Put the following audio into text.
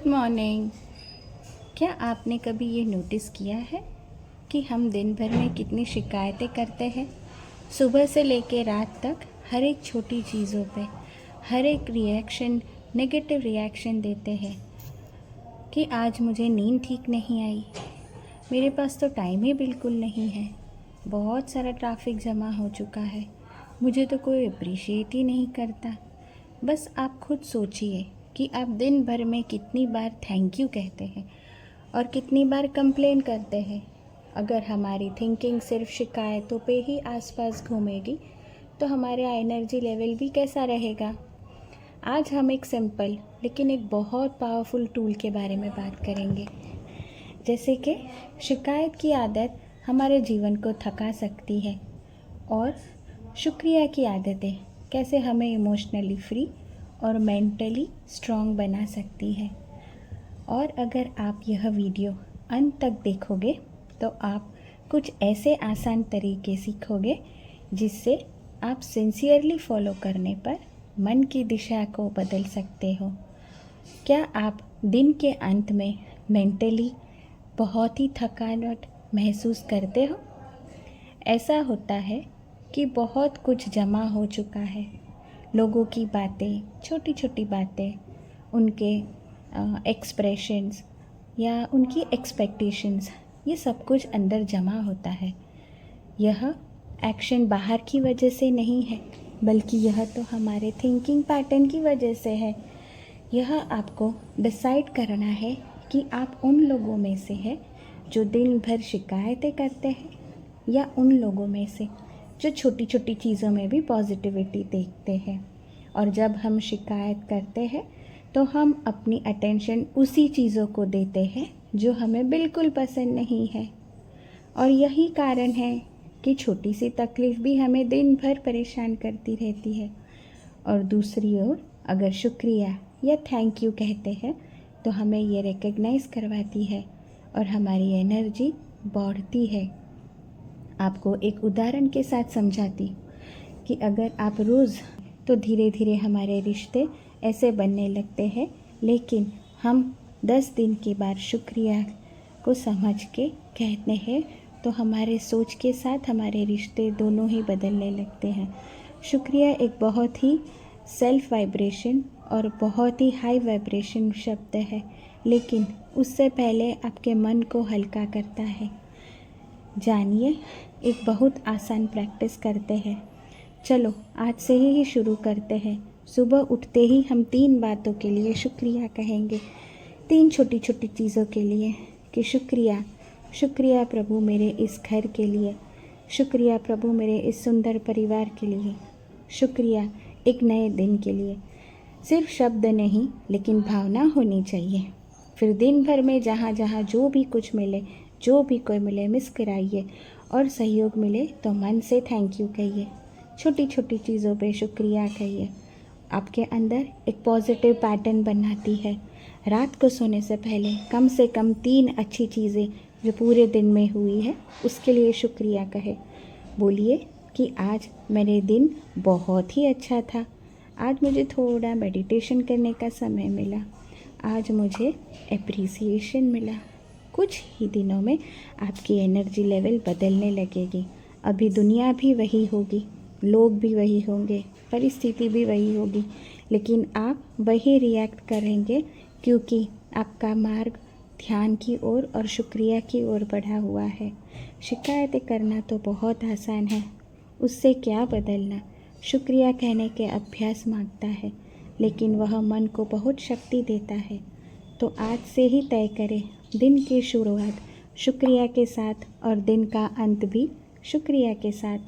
Good morning. क्या आपने कभी ये नोटिस किया है कि हम दिन भर में कितनी शिकायतें करते हैं? सुबह से लेकर रात तक हर एक छोटी चीज़ों पे हर एक रिएक्शन, नेगेटिव रिएक्शन देते हैं कि आज मुझे नींद ठीक नहीं आई, मेरे पास तो टाइम ही बिल्कुल नहीं है, बहुत सारा ट्रैफिक जमा हो चुका है, मुझे तो कोई अप्रिशिएट ही नहीं करता। बस आप खुद सोचिए कि आप दिन भर में कितनी बार थैंक यू कहते हैं और कितनी बार कंप्लेन करते हैं। अगर हमारी थिंकिंग सिर्फ शिकायतों पे ही आसपास घूमेगी तो हमारा एनर्जी लेवल भी कैसा रहेगा। आज हम एक सिंपल लेकिन एक बहुत पावरफुल टूल के बारे में बात करेंगे। जैसे कि शिकायत की आदत हमारे जीवन को थका सकती है और शुक्रिया की आदतें कैसे हमें इमोशनली फ्री और मेंटली स्ट्रॉन्ग बना सकती है। और अगर आप यह वीडियो अंत तक देखोगे तो आप कुछ ऐसे आसान तरीके सीखोगे जिससे आप सिंसियरली फॉलो करने पर मन की दिशा को बदल सकते हो। क्या आप दिन के अंत में मेंटली बहुत ही थकावट महसूस करते हो? ऐसा होता है कि बहुत कुछ जमा हो चुका है, लोगों की बातें, छोटी छोटी बातें, उनके एक्सप्रेशंस या उनकी एक्सपेक्टेशंस, ये सब कुछ अंदर जमा होता है। यह एक्शन बाहर की वजह से नहीं है, बल्कि यह तो हमारे थिंकिंग पैटर्न की वजह से है। यह आपको डिसाइड करना है कि आप उन लोगों में से हैं जो दिन भर शिकायतें करते हैं या उन लोगों में से जो छोटी छोटी चीज़ों में भी पॉजिटिविटी देखते हैं। और जब हम शिकायत करते हैं तो हम अपनी अटेंशन उसी चीज़ों को देते हैं जो हमें बिल्कुल पसंद नहीं है। और यही कारण है कि छोटी सी तकलीफ़ भी हमें दिन भर परेशान करती रहती है। और दूसरी ओर अगर शुक्रिया या थैंक यू कहते हैं तो हमें ये रिकग्नाइज़ करवाती है और हमारी एनर्जी बढ़ती है। आपको एक उदाहरण के साथ समझाती कि अगर आप रोज़ तो धीरे धीरे हमारे रिश्ते ऐसे बनने लगते हैं, लेकिन हम 10 दिन के बाद शुक्रिया को समझ के कहते हैं तो हमारे सोच के साथ हमारे रिश्ते दोनों ही बदलने लगते हैं। शुक्रिया एक बहुत ही सेल्फ वाइब्रेशन और बहुत ही हाई वाइब्रेशन शब्द है, लेकिन उससे पहले आपके मन को हल्का करता है। जानिए, एक बहुत आसान प्रैक्टिस करते हैं। चलो आज से ही शुरू करते हैं। सुबह उठते ही हम 3 बातों के लिए शुक्रिया कहेंगे, 3 छोटी छोटी चीज़ों के लिए कि शुक्रिया, शुक्रिया प्रभु मेरे इस घर के लिए, शुक्रिया प्रभु मेरे इस सुंदर परिवार के लिए, शुक्रिया एक नए दिन के लिए। सिर्फ शब्द नहीं लेकिन भावना होनी चाहिए। फिर दिन भर में जहाँ जहाँ जो भी कुछ मिले, जो भी कोई मिले, मुस्कुराइए और सहयोग मिले तो मन से थैंक यू कहिए। छोटी छोटी चीज़ों पे शुक्रिया कहिए। आपके अंदर एक पॉजिटिव पैटर्न बनाती है। रात को सोने से पहले कम से कम 3 अच्छी चीज़ें जो पूरे दिन में हुई है उसके लिए शुक्रिया कहे। बोलिए कि आज मेरे दिन बहुत ही अच्छा था, आज मुझे थोड़ा मेडिटेशन करने का समय मिला, आज मुझे एप्रिसिएशन मिला। कुछ ही दिनों में आपकी एनर्जी लेवल बदलने लगेगी। अभी दुनिया भी वही होगी, लोग भी वही होंगे, परिस्थिति भी वही होगी, लेकिन आप वही रिएक्ट करेंगे क्योंकि आपका मार्ग ध्यान की ओर और शुक्रिया की ओर बढ़ा हुआ है। शिकायतें करना तो बहुत आसान है, उससे क्या बदलना। शुक्रिया कहने के अभ्यास मांगता है, लेकिन वह मन को बहुत शक्ति देता है। तो आज से ही तय करें दिन की शुरुआत शुक्रिया के साथ और दिन का अंत भी शुक्रिया के साथ।